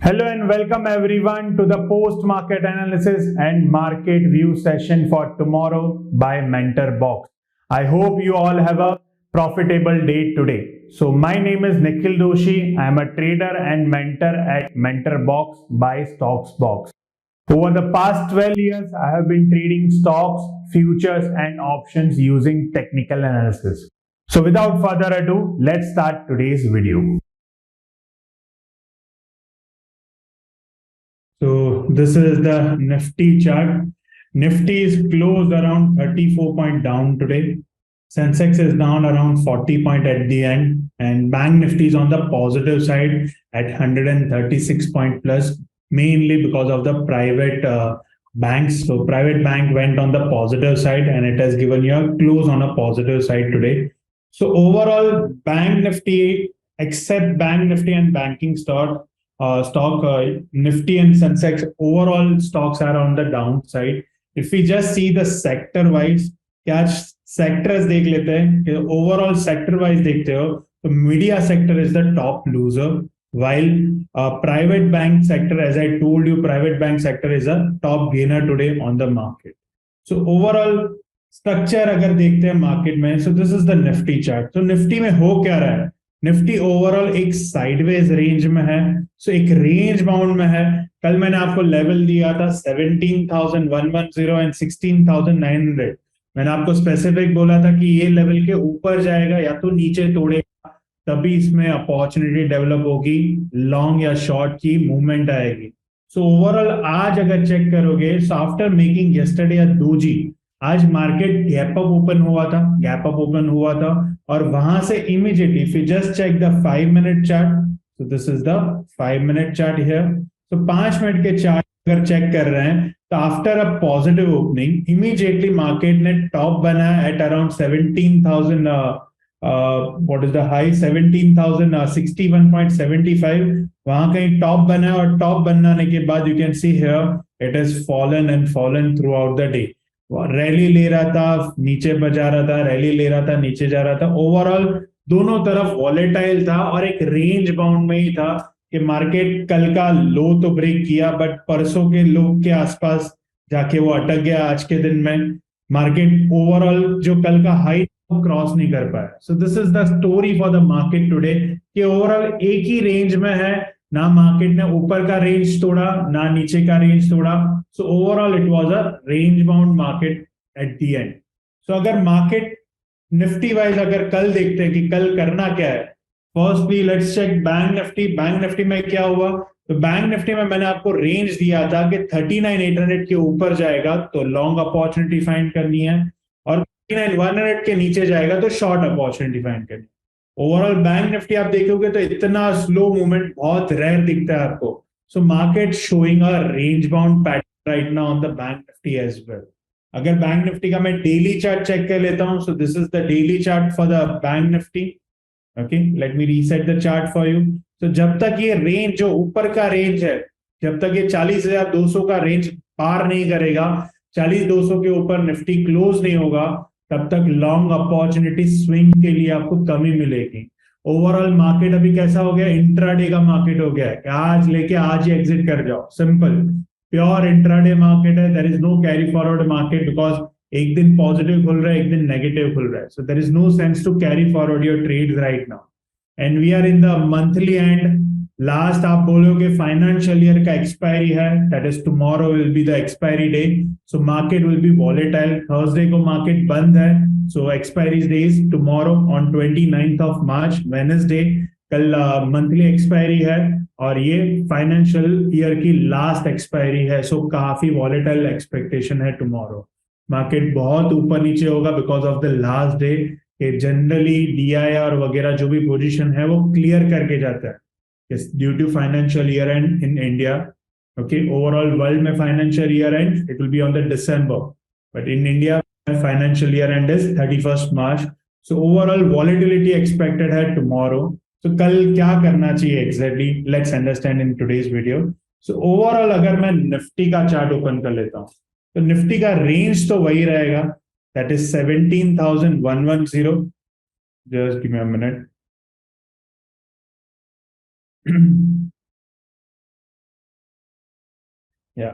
Hello and welcome everyone to the post market analysis and market view session for tomorrow by MentorBox. I hope you all have a profitable day today. So my name is Nikhil Doshi. I am a trader and mentor at MentorBox by StocksBox. Over the past 12 years, I have been trading stocks, futures and options using technical analysis. So without further ado, let's start today's video. So this is the Nifty chart. Nifty is closed around 34 point down today. Sensex is down around 40 point at the end, and Bank Nifty is on the positive side at 136 point plus, mainly because of the private banks. So private bank went on the positive side and it has given you a close on a positive side today. So overall, Bank Nifty, except Bank Nifty and banking stock, Nifty and Sensex, overall stocks are on the downside. If we just see the sector wise, क्या sectors देख लेते हैं, overall sector wise देखते हो तो media sector is the top loser, while private bank sector, as I told you, private bank sector is a top gainer today on the market. So overall structure अगर देखते हैं market में, so this is the Nifty chart. So Nifty में हो क्या रहा है? Nifty overall एक साइडवेज रेंज में है, सो एक रेंज बाउंड में है. कल मैंने आपको लेवल दिया था 17,110 एंड 16,900. मैंने आपको स्पेसिफिक बोला था कि ये लेवल के ऊपर जाएगा या तो नीचे तोड़ेगा, तभी इसमें अपॉर्चुनिटी डेवलप होगी, लॉन्ग या शॉर्ट की मूवमेंट आएगी. सो ओवरऑल आज अगर चेक करोगे, so after making yesterday doji, आज मार्केट गैप अप ओपन हुआ था और वहां से immediately, if you just check the 5 minute chart, so this is the 5 minute chart here. तो 5 मिनट के चार्ट अगर चेक कर रहे हैं तो after a positive opening immediately market ने टॉप बनाया at around 17,000, what is the high, 17,061.75. वहां कहीं टॉप बना और टॉप बनाने के बाद you can see here it is fallen and fallen through out the day. Rally ले रहा था, नीचे बजा रहा था, रैली ले रहा था, नीचे जा रहा था. ओवरऑल दोनों तरफ वॉलेटाइल था और एक रेंज बाउंड में ही था कि मार्केट कल का लो तो ब्रेक किया, बट परसों के लो के आसपास जाके वो अटक गया. आज के दिन में मार्केट ओवरऑल जो कल का हाई क्रॉस नहीं कर पाया. सो this is the story for the market today कि ओवरऑल एक ही रेंज में है, ना मार्केट ने ऊपर का रेंज तोड़ा ना नीचे का रेंज तोड़ा. So overall it was a range bound market at the end. So अगर मार्केट निफ्टी वाइज अगर कल देखते हैं कि कल करना क्या है, firstly let's cheque bank Nifty. Bank Nifty में क्या हुआ, तो बैंक निफ्टी में मैंने आपको रेंज दिया था कि 39,800 के ऊपर जाएगा तो लॉन्ग अपॉर्चुनिटी फाइंड करनी है, और 39,100 के नीचे जाएगा तो शॉर्ट अपॉर्चुनिटी फाइंड करनी है. ओवरऑल बैंक निफ्टी आप देखोगे तो इतना स्लो मूवमेंट बहुत रेयर दिखता है आपको. So market showing a range bound pattern right now on the Bank Nifty as well. अगर बैंक निफ्टी का मैं डेली चार्ट चेक कर लेता हूं, so this is the daily chart for the Bank Nifty. Okay, let me reset the chart for you. तो जब तक ये रेंज, जो ऊपर का रेंज है, जब तक ये 40,200 का रेंज पार नहीं करेगा, 40,200 के ऊपर निफ्टी क्लोज नहीं होगा, तब तक लॉन्ग अपॉर्चुनिटी स्विंग के लिए आपको कमी मिलेगी. ओवरऑल मार्केट अभी कैसा हो गया, इंट्राडे का मार्केट हो गया है, आज लेके आज ही एग्जिट कर जाओ, सिंपल प्योर इंट्राडे मार्केट है. There is no carry forward market, because एक दिन पॉजिटिव खुल रहा है, एक दिन नेगेटिव खुल रहा है. So there is no sense to carry forward your trades right now. And we are in the monthly end. Last आप बोलोगे फाइनेंशियल ईयर का एक्सपायरी है, that is tomorrow will be the expiry day. So market will be volatile. Thursday को market बंद है, so expiry day is tomorrow on 29th of March, Wednesday. कल monthly expiry है और ये फाइनेंशियल ईयर की लास्ट एक्सपायरी है. सो काफी वॉलेटाइल एक्सपेक्टेशन है टुमारो. मार्केट बहुत ऊपर नीचे होगा because of the last day. Generally DIR वगैरह जो भी पोजीशन है वो क्लियर करके जाता है due to financial year end in India. Okay, overall world में financial year end it will be on the December, but in India financial year end is 31st March. So overall volatility expected है tomorrow. तो कल क्या करना चाहिए exactly, let's understand in today's video. So overall अगर मैं Nifty का chart open कर लेता हूं तो निफ्टी का रेंज तो वही रहेगा, that is 17,110. Just give me a minute. या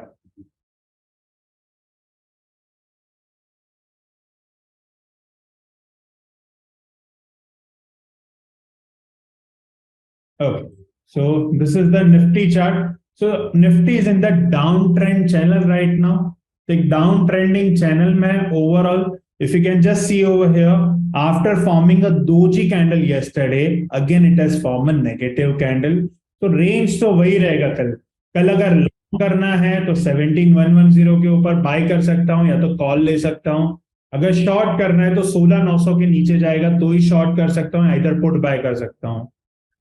Okay, so this is the Nifty chart. So Nifty is in the downtrend channel right now. The downtrending channel mein overall, if you can just see over here, after forming a doji candle yesterday, again it has formed a negative candle. तो range तो वही रहेगा कल कल अगर long करना है तो 17110 के ऊपर बाय कर सकता हूं या तो कॉल ले सकता हूं. अगर शॉर्ट करना है तो 16900 के नीचे जाएगा तो ही शॉर्ट कर सकता हूं, इधर पुट बाय कर सकता हूं.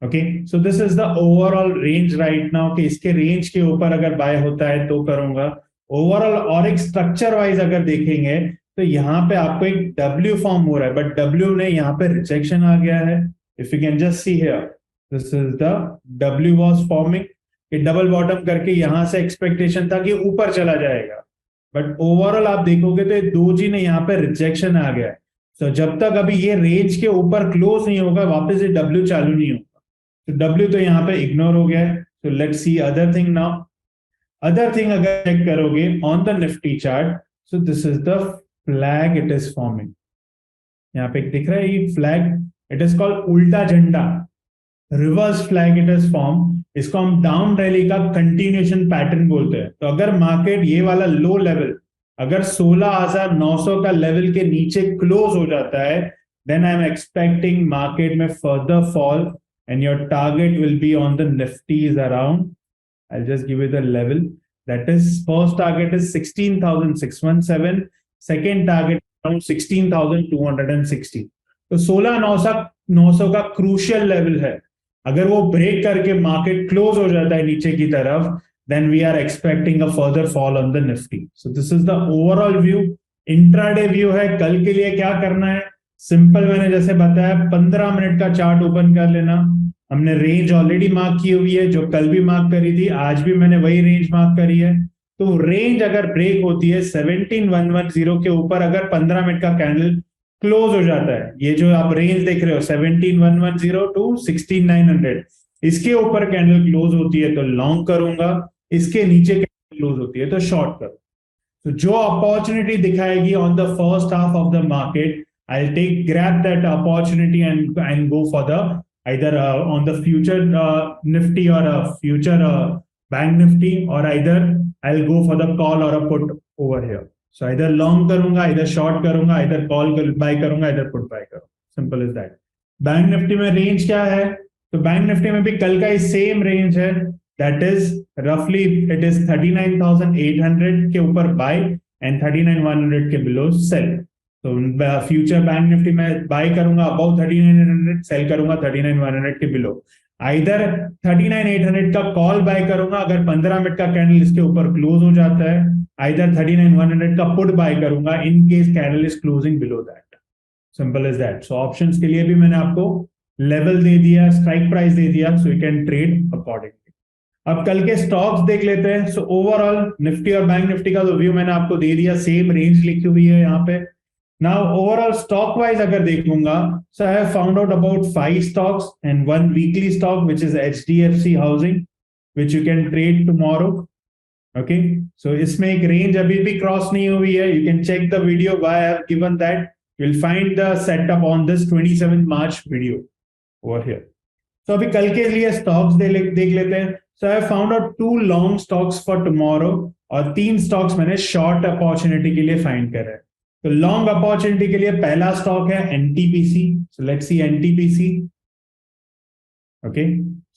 Okay, so this is the overall range right now कि इसके रेंज के ऊपर अगर बाय होता है तो करूंगा. ओवरऑल और एक स्ट्रक्चर वाइज अगर देखेंगे तो यहाँ पे आपको एक डब्ल्यू फॉर्म हो रहा है, बट डब्ल्यू ने यहाँ पे रिजेक्शन आ गया है. If you can just see here, this is the W was forming. कि डबल बॉटम करके यहां से एक्सपेक्टेशन था कि ऊपर चला जाएगा, बट ओवरऑल आप देखोगे तो दोजी ने यहाँ पे रिजेक्शन आ गया है. तो जब तक अभी ये रेंज के ऊपर क्लोज नहीं होगा वापस ये डब्ल्यू चालू नहीं होगा. तो डब्ल्यू तो यहाँ पे इग्नोर हो गया है. तो let's see other thing now. Other thing अगर चेक करोगे on the Nifty chart, so this is the flag it is forming. यहाँ पे दिख रहा है ये फ्लैग, इट इज कॉल्ड उल्टा झंडा, reverse flag it is form. इसको हम डाउन रैली का कंटिन्यूएशन पैटर्न बोलते हैं. तो अगर मार्केट ये वाला लो लेवल अगर 16,900 का लेवल के नीचे क्लोज हो जाता है, then I am expecting market में further fall and your target will be on the Nifty is around, I'll just give you the level, that is first target is 16,617, second target around 16,260. तो 16,900 का crucial level है. अगर वो break करके market close हो जाता है नीचे की तरफ, then we are expecting a further fall on the Nifty. So this is the overall view. Intraday view है. कल के लिए क्या करना है, सिंपल मैंने जैसे बताया 15 मिनट का चार्ट ओपन कर लेना. हमने रेंज ऑलरेडी मार्क की हुई है, जो कल भी मार्क करी थी, आज भी मैंने वही रेंज मार्क करी है. तो रेंज अगर ब्रेक होती है 17110 के ऊपर, अगर 15 मिनट का कैंडल क्लोज हो जाता है, ये जो आप रेंज देख रहे हो 17110 टू 16900, इसके ऊपर कैंडल क्लोज होती है तो लॉन्ग करूंगा, इसके नीचे कैंडल क्लोज होती है तो शॉर्ट करूंगा. तो जो अपॉर्चुनिटी दिखाएगी on the first half of the market, I'll grab that opportunity and go for the either on the future Nifty or a future bank Nifty, or either I'll go for the call or a put over here. So either long करूंगा, either short करूंगा, either call buy करूंगा, either put buy करूंगा. Simple as that. Bank Nifty में range क्या है, तो bank Nifty में भी कल का ही सेम रेंज है. That is roughly it is 39,800 के ऊपर buy and 39,100 के below sell. तो फ्यूचर बैंक निफ्टी में बाय करूंगा अबाउट 39,800, सेल करूंगा 39,100 के बिलो. आइदर 39,800 का कॉल बाय करूंगा अगर 15 मिनट का कैंडल इसके ऊपर क्लोज हो जाता है, आइदर 39,100 का पुट बाय करूंगा in case candle is closing below that. Simple is that. So options के लिए भी मैंने आपको लेवल दे दिया, स्ट्राइक प्राइस दे दिया, so you can trade accordingly. अब कल के स्टॉक्स देख लेते हैं. सो ओवरऑल निफ्टी और बैंक निफ्टी का तो व्यू मैंने आपको दे दिया, सेम रेंज लिखी हुई है यहाँ पे. Now overall stock wise अगर देखूंगा, so I have found out about 5 stocks and one weekly stock which is HDFC Housing, which you can trade tomorrow. Okay, so इसमें एक रेंज अभी भी क्रॉस नहीं हुई है. You can check the video why I have given that. You'll find the setup on this 27th March video over here. So अभी कल के लिए stocks देख लेते हैं. So I have found out 2 long stocks for tomorrow और 3 stocks मैंने short opportunity के लिए find करे. तो लॉन्ग अपॉर्चुनिटी के लिए पहला स्टॉक है NTPC. So let's see NTPC. Okay,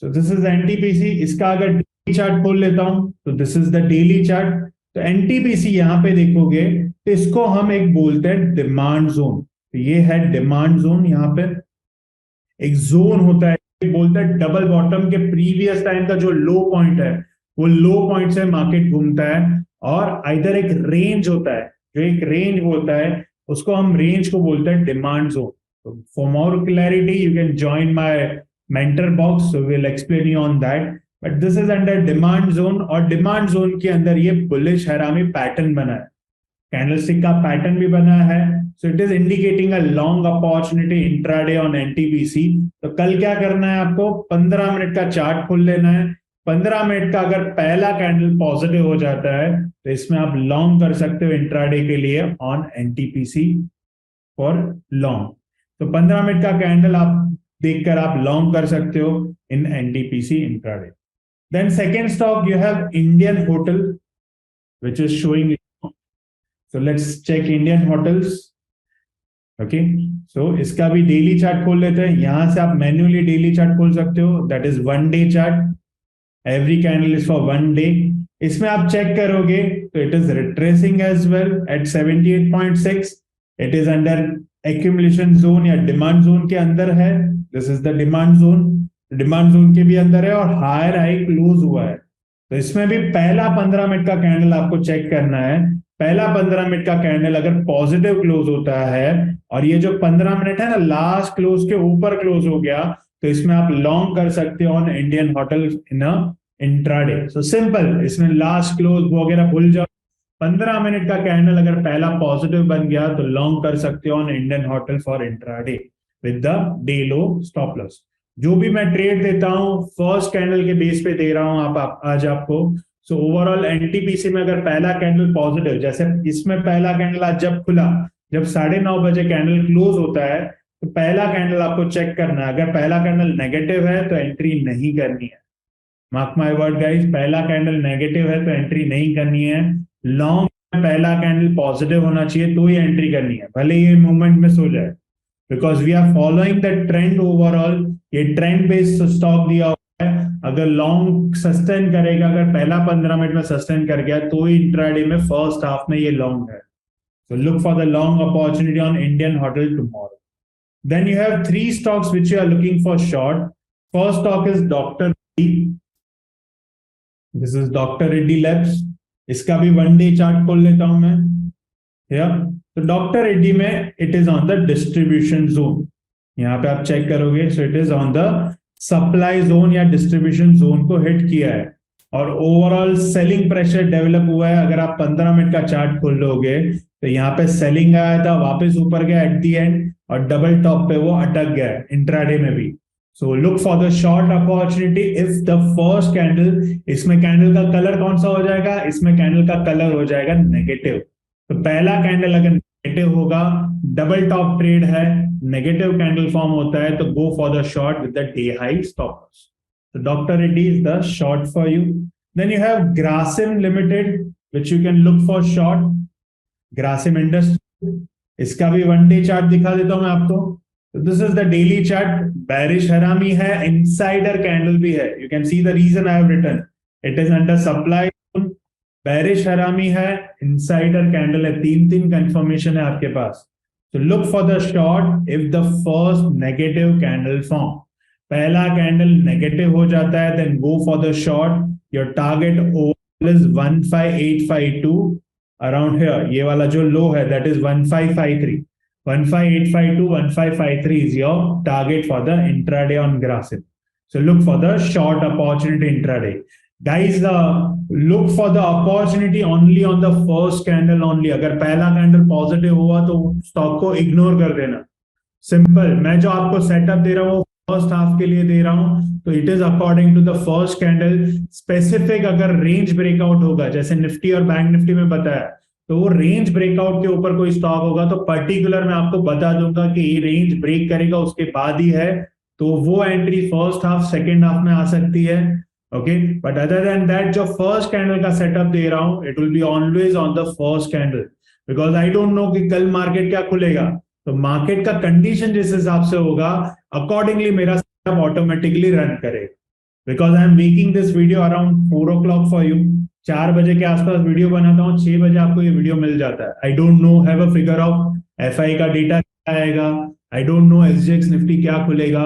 so this is NTPC. इसका अगर डेली चार्ट खोल लेता हूं तो this is the daily chart. तो एनटीपीसी यहां पे देखोगे तो इसको हम एक बोलते हैं डिमांड जोन. तो ये है डिमांड जोन. यहाँ पे एक जोन होता है, बोलते हैं डबल बॉटम के प्रीवियस टाइम का जो लो पॉइंट है वो लो पॉइंट से मार्केट घूमता है, और इधर एक रेंज होता है, जो एक रेंज होता है उसको हम रेंज को बोलते हैं demand zone. For more clarity you can join my mentor box, so will explain you on that. But this is under demand zone, और डिमांड जोन के अंदर ये बुलिश हरामी पैटर्न बना है, कैंडलस्टिक का पैटर्न भी बना है. So it is indicating a long opportunity intraday on NTPC. तो कल क्या करना है आपको, 15 मिनट का चार्ट खोल लेना है. 15 मिनट का अगर पहला कैंडल पॉजिटिव हो जाता है तो इसमें आप लॉन्ग कर सकते हो इंट्राडे के लिए ऑन एनटीपीसी फॉर लॉन्ग। तो 15 मिनट का कैंडल आप देखकर आप लॉन्ग कर सकते हो in NTPC intraday. Then second stock you have Indian hotel which is showing. So let's check Indian hotels. Okay, so इसका भी डेली चार्ट खोल लेते हैं। यहां से आप मैन्युअली डेली चार्ट खोल सकते हो, that is 1 day chart. Every candle is for 1 day. इसमें आप चेक करोगे तो it is retracing as well at 78.6। It is under accumulation zone या डिमांड जोन के अंदर है। This is the demand zone, demand zone के भी अंदर है और हायर हाई क्लोज हुआ है। तो इसमें भी पहला 15 मिनट का कैंडल आपको चेक करना है। पहला 15 मिनट का कैंडल अगर पॉजिटिव क्लोज होता है और ये जो 15 मिनट है ना लास्ट क्लोज के ऊपर क्लोज हो गया, तो इसमें आप लॉन्ग कर सकते हो on Indian hotel in intraday. So simple, इसमें लास्ट क्लोज वगैरह भूल जाओ। 15 मिनट का कैंडल अगर पहला पॉजिटिव बन गया तो लॉन्ग कर सकते हो on Indian hotel for intraday with the day low stop loss. जो भी मैं ट्रेड देता हूं फर्स्ट कैंडल के बेस पे दे रहा हूं आप आज आपको। सो ओवरऑल एनटीपीसी में अगर पहला कैंडल पॉजिटिव, जैसे इसमें पहला कैंडल आज जब खुला, जब 9:30 बजे कैंडल क्लोज होता है, तो पहला कैंडल आपको चेक करना है। अगर पहला कैंडल नेगेटिव है तो एंट्री नहीं करनी है। मार्क माय वर्ड गाइस, पहला कैंडल नेगेटिव है तो एंट्री नहीं करनी है। लॉन्ग पहला कैंडल पॉजिटिव होना चाहिए तो ही एंट्री करनी है, भले ये मूवमेंट मिस हो जाए, because we are following the trend overall. ये ट्रेंड बेस्ड स्टॉक दिया हुआ है। अगर लॉन्ग सस्टेन करेगा, अगर पहला 15 मिनट में सस्टेन कर गया तो ही इंट्राडे में फर्स्ट हाफ में ये लॉन्ग है। So look for the long opportunity on Indian hotel tomorrow. Then you have 3 stocks which you are looking for short. First stock is Dr. Reddy. This is Dr. Reddy Labs. इसका भी 1 day chart खोल लेता हूं मैं। तो doctor Reddy में it is on the distribution zone. यहाँ पे आप चेक करोगे, so it is on the supply zone या डिस्ट्रीब्यूशन जोन को हिट किया है और ओवरऑल सेलिंग प्रेशर डेवलप हुआ है। अगर आप 15 मिनट का चार्ट खोल लोगे तो यहाँ पे सेलिंग आया था, वापस ऊपर गया एट दी एंड और डबल टॉप पे वो अटक गया है इंट्राडे में भी। सो look for the short opportunity if the first candle, इसमें कैंडल का कलर कौन सा हो जाएगा, इसमें कैंडल का कलर हो जाएगा नेगेटिव। तो पहला कैंडल अगर नेगेटिव होगा, डबल टॉप ट्रेड है, नेगेटिव कैंडल फॉर्म होता है, तो गो for the short with the day high stop loss. So Dr. Reddy is the short for you. Then you have Grasim Limited, which you can look for short. Grasim Industries, इसका भी 1 day chart दिखा देता हूं मैं आपको। So this is the daily chart. Bearish हरामी है, insider candle भी है। You can see the reason I have written. It is under supply zone. Bearish हरामी है, insider candle है, 3 confirmation है आपके पास। So look for the short if the first negative candle form. पहला कैंडल नेगेटिव हो जाता है, then go for the short. Your target overall is 15852 around here. ये वाला जो लो है that is 1553, 15852, 1553 is your target for the intraday on Grasim. So look for the short opportunity intraday guys. Look for the opportunity only on the first candle only. अगर पहला candle positive हुआ तो stock को ignore कर देना। Simple, मैं जो आपको सेटअप दे रहा हूँ फर्स्ट हाफ के लिए दे रहा हूं, तो it is according to the first candle. Specific अगर रेंज ब्रेकआउट होगा, जैसे निफ्टी और बैंक निफ्टी में बताया, तो वो रेंज ब्रेकआउट के ऊपर कोई स्टॉक होगा तो पर्टिकुलर मैं आपको बता दूंगा कि ये रेंज ब्रेक करेगा उसके बाद ही है, तो वो entry first half second half में आ सकती है। Okay, but other than that जो फर्स्ट कैंडल का सेटअप दे रहा हूं, it will be always on the first candle, because I don't know कि कल मार्केट क्या खुलेगा। तो मार्केट का कंडीशन जिस हिसाब से होगा अकॉर्डिंगली मेरा सेटअप ऑटोमेटिकली रन करेगा। Because I am making this video around 4 o'clock for you. 4 बजे के आसपास वीडियो बनाता हूँ, 6 बजे आपको ये वीडियो मिल जाता है। I don't know have a figure of FI का डेटा क्या आएगा, I don't know SGX Nifty क्या खुलेगा,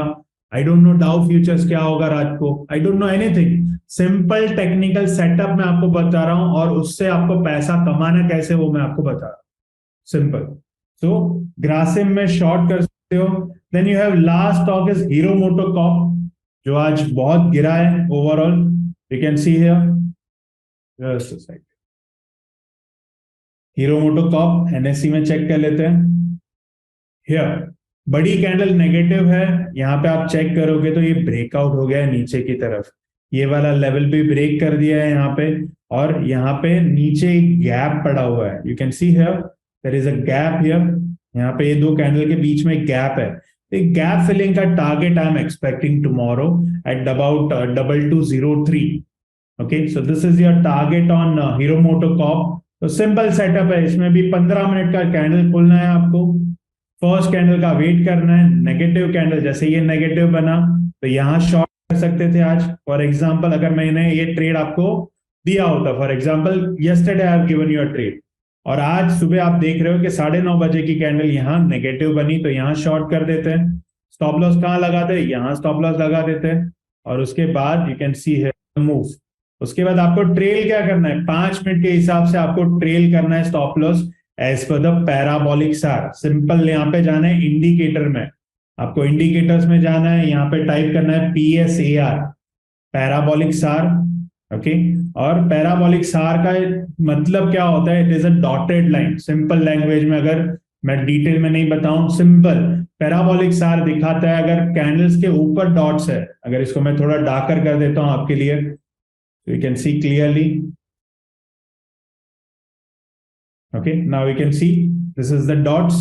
I don't know Dow futures क्या होगा रात को, I don't know anything. Simple technical setup मैं आपको बता रहा हूं और उससे आपको पैसा कमाना कैसे वो मैं आपको बता रहा हूं। सिंपल। सो ग्रासिम में शॉर्ट कर सकते हो। Then you have last stock is Hero MotoCorp, जो आज बहुत गिरा है overall. You can see here Hero MotoCorp NSC में चेक कर लेते हैं। हियर बड़ी कैंडल नेगेटिव है, यहां पे आप चेक करोगे तो ये ब्रेकआउट हो गया है नीचे की तरफ। ये वाला लेवल भी ब्रेक कर दिया है यहाँ पे, और यहाँ पे नीचे एक गैप पड़ा हुआ है, you can see here there is a gap here, यहाँ पे ये दो कैंडल के बीच में गैप है, एक गैप फिलिंग का target I am expecting tomorrow at about 2203. Okay, so this is your target on hero MotoCorp. तो सिंपल सेटअप है, इसमें भी 15 मिनट का कैंडल खोलना है आपको, फर्स्ट कैंडल का वेट करना है, नेगेटिव कैंडल जैसे ये नेगेटिव बना तो यहाँ शॉर्ट कर सकते थे आज. फॉर एग्जांपल अगर मैंने ये ट्रेड आपको दिया होता, for example yesterday I have given you a trade, और आज सुबह आप देख रहे हो कि 9:30 बजे की कैंडल यहाँ नेगेटिव बनी, तो यहाँ शॉर्ट कर देते हैं. स्टॉप लॉस कहाँ लगाते हैं, यहाँ स्टॉप लॉस लगा देते हैं, और उसके बाद यू कैन सी है मूव. उसके बाद आपको ट्रेल क्या करना है, 5 मिनट के हिसाब से आपको ट्रेल करना है stop loss as per the parabolic SAR. Simple यहाँ पे जाना है इंडिकेटर में, आपको इंडिकेटर्स में जाना है, यहाँ पे टाइप करना है PSAR, पैराबोलिक सार. ओके, और पैराबोलिक सार का मतलब क्या होता है, it is a dotted line. Simple language में अगर मैं डिटेल में नहीं बताऊं, सिंपल पैराबोलिक सार दिखाता है अगर कैंडल्स के ऊपर डॉट्स है. अगर इसको मैं थोड़ा डार्कर कर देता हूं आपके लिए, you can see clearly. Okay, now you can see this is the dots,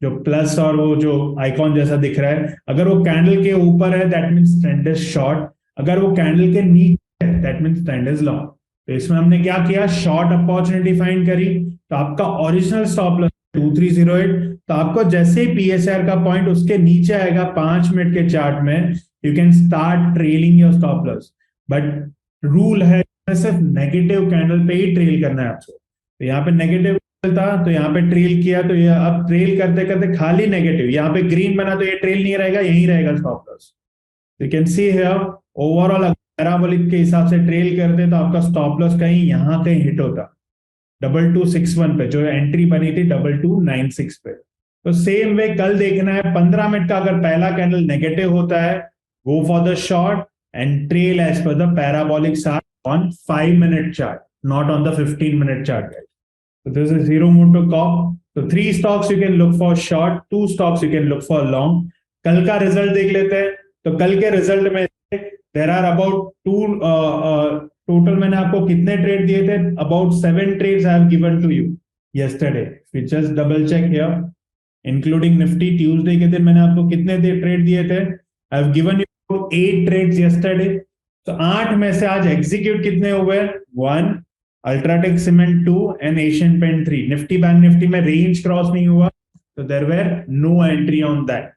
जो प्लस और वो जो आइकॉन जैसा दिख रहा है, अगर वो कैंडल के ऊपर है that means trend is short, अगर वो कैंडल के नीचे है that means trend is long. तो इसमें हमने क्या किया, शॉर्ट अपॉर्चुनिटी फाइंड करी, तो आपका ओरिजिनल स्टॉप लॉस 2308, तो आपको जैसे ही PSR का पॉइंट उसके नीचे आएगा 5 मिनट के चार्ट में, you can start trailing your stop loss. But rule है सिर्फ नेगेटिव कैंडल पे ही ट्रेल करना है आपको. तो यहाँ पे नेगेटिव था तो यहाँ पे ट्रेल किया, तो ये अब ट्रेल करते करते खाली नेगेटिव, यहाँ पे ग्रीन बना तो ये ट्रेल नहीं रहेगा, यही रहेगा stop loss. You can see here overall parabolic के हिसाब से ट्रेल करते तो आपका स्टॉप लॉस कहीं यहाँ कहीं हिट होता 2261 पे, जो एंट्री बनी थी 2296 पे. तो सेम वे कल देखना है 15 मिनट का, अगर पहला कैंडल नेगेटिव होता है go for the short and trail as per the parabolic chart on 5 minute chart, not on the 15 minute chart. So this is Hero MotoCorp. So 3 stocks you can look for short, 2 stocks you can look for long. कल का result देख लेते हैं. तो कल के result में there are about 2 total मैंने आपको कितने ट्रेड दिए थे, about 7 trades I have given to you yesterday. We just double check here, including Nifty. Tuesday के दिन मैंने आपको कितने ट्रेड दिए थे, I have given you 8 trades yesterday. तो 8 में से आज एग्जीक्यूट कितने हुए, 1, अल्ट्राटेक सीमेंट 2 एंड एशियन पेंट 3. निफ्टी बैंक निफ्टी में रेंज क्रॉस नहीं हुआ, तो there were no entry on that.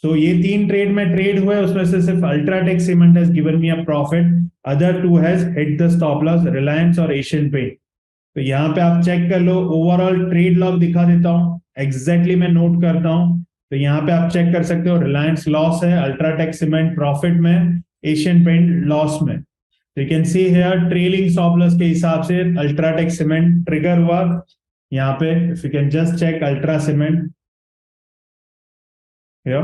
So ये 3 ट्रेड में ट्रेड हुए, उसमें से सिर्फ UltraTech Cement has given me a profit, other 2 has hit the stop loss, Reliance और एशियन पेंट. तो यहाँ पे आप चेक कर लो, ओवरऑल ट्रेड लॉग दिखा देता हूँ, एग्जैक्टली मैं नोट करता हूँ. तो यहाँ पे आप चेक कर सकते हो, रिलायंस लॉस है, अल्ट्राटेक सीमेंट प्रॉफिट में, एशियन पेंट लॉस में. तो you can see here trailing stop loss के हिसाब से अल्ट्राटेक सीमेंट ट्रिगर हुआ यहाँ पे. If you can just check Ultra Cement here,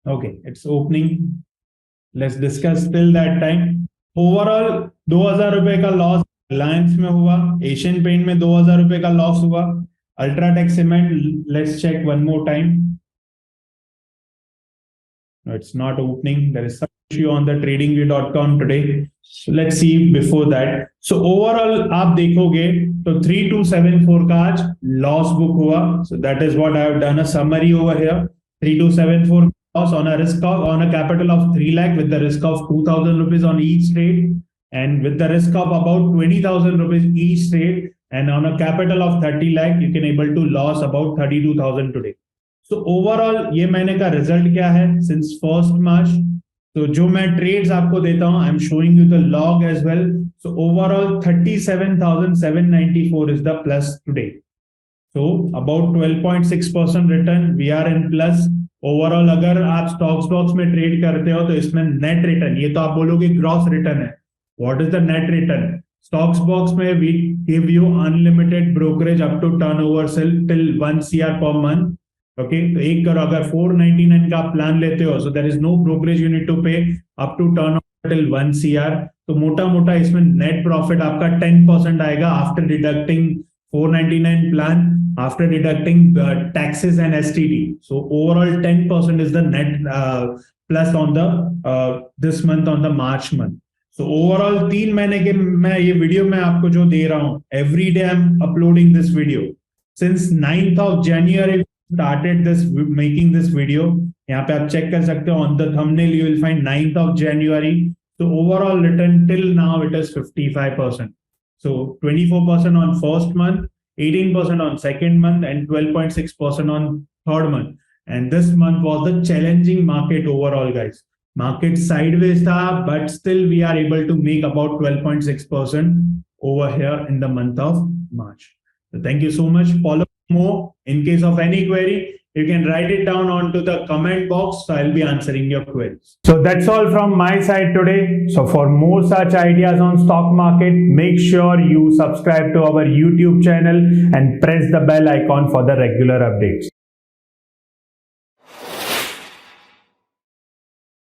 okay it's opening, let's discuss till that time. Overall 2000 रुपए का लॉस रिलायंस में हुआ, एशियन पेंट में 2000 रुपए का लॉस हुआ, UltraTech cement, let's check one more time. No, it's not opening. There is some issue on the tradingview.com today. So let's see before that. So overall आप देखोगे तो 3274 का आज लॉस बुक हुआ. So that is what I have done a summary over here. 3274 loss on a risk of, on a capital of 3 lakh with the risk of 2000 rupees on each trade, and with the risk of about 20,000 rupees each trade. And on a capital of 30 lakh, you can able to loss about 32,000 today. So overall, ये महीने का result क्या है since 1st March. तो जो मैं trades आपको देता हूँ, I'm showing you the log as well. So overall, 37,794 is the plus today. So about 12.6% return. We are in plus. Overall, अगर आप स्टॉक्स में ट्रेड करते हो तो इसमें नेट रिटर्न, ये तो आप बोलोगे ग्रॉस रिटर्न है. What is the net return? Stocks box में we give you unlimited brokerage up to turnover till 1 CR per month. Okay, तो 1 करो, अगर 499 का आप प्लान लेते हो, so there is no brokerage you need to pay up to turnover till 1 CR. तो मोटा मोटा इसमें नेट प्रॉफिट आपका 10% आएगा after deducting 499 plan. after deducting taxes and STD. So overall 10% is the net plus on the this month on the March month. So overall 3 महीने के मैं ये वीडियो मैं आपको जो दे रहा हूँ, every day I'm uploading this video. Since 9th of January started this making this video. यहाँ पे आप चेक कर सकते हो on the thumbnail you will find 9th of January. So overall return till now it is 55%. So 24% on first month, 18% on second month, and 12.6% on third month. And this month was the challenging market overall, guys. Market sideways tha, but still we are able to make about 12.6% over here in the month of March. So thank you so much. Follow more. In case of any query, you can write it down onto the comment box. So I'll be answering your queries. So that's all from my side today. So for more such ideas on stock market, make sure you subscribe to our YouTube channel and press the bell icon for the regular updates.